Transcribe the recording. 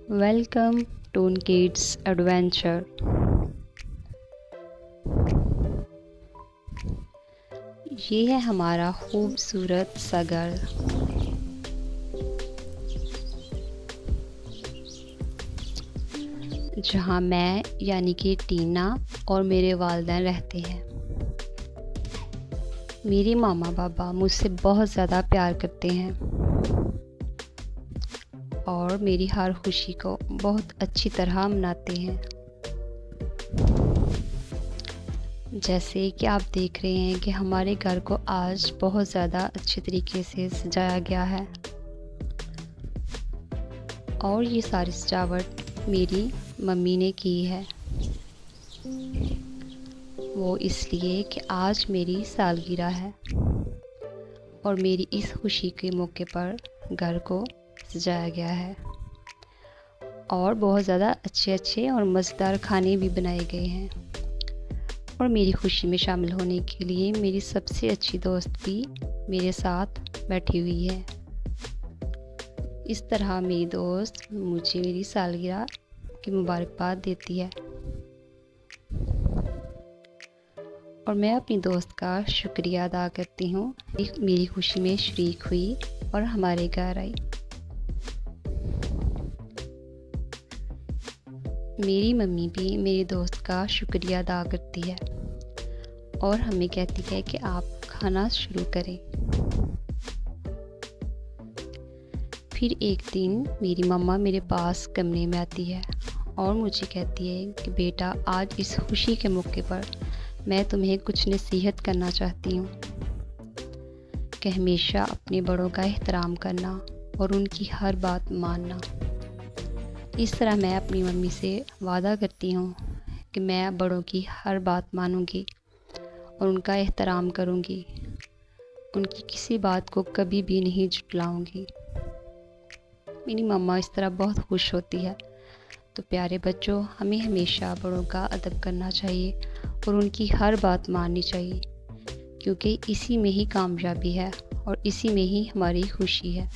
Welcome to Kids Adventure. ये है हमारा खूबसूरत सा घर। जहाँ मैं यानी कि टीना और मेरे वालिदैन रहते हैं। मेरे मामा पापा मुझसे बहुत ज़्यादा प्यार करते हैं और मेरी हर खुशी को बहुत अच्छी तरह मनाते हैं। जैसे कि आप देख रहे हैं कि हमारे घर को आज बहुत ज़्यादा अच्छे तरीके से सजाया गया है और ये सारी सजावट मेरी मम्मी ने की है। वो इसलिए कि आज मेरी सालगिरह है और मेरी इस खुशी के मौके पर घर को सजाया गया है और बहुत ज़्यादा अच्छे और मज़ेदार खाने भी बनाए गए हैं। और मेरी खुशी में शामिल होने के लिए मेरी सबसे अच्छी दोस्त भी मेरे साथ बैठी हुई है। इस तरह मेरी दोस्त मुझे मेरी सालगिरह की मुबारकबाद देती है और मैं अपनी दोस्त का शुक्रिया अदा करती हूँ। मेरी खुशी में शरीक हुई और हमारे घर आई। मेरी मम्मी भी मेरी दोस्त का शुक्रिया अदा करती है और हमें कहती है कि आप खाना शुरू करें। फिर एक दिन मेरी मम्मा मेरे पास कमरे में आती है और मुझे कहती है कि बेटा, आज इस खुशी के मौके पर मैं तुम्हें कुछ नसीहत करना चाहती हूँ कि हमेशा अपने बड़ों का एहतराम करना और उनकी हर बात मानना। इस तरह मैं अपनी मम्मी से वादा करती हूँ कि मैं बड़ों की हर बात मानूंगी और उनका एहतराम करूंगी, उनकी किसी बात को कभी भी नहीं झुटलाऊंगी। मेरी मम्मा इस तरह बहुत खुश होती है। तो प्यारे बच्चों, हमें हमेशा बड़ों का अदब करना चाहिए और उनकी हर बात माननी चाहिए, क्योंकि इसी में ही कामयाबी है और इसी में ही हमारी खुशी है।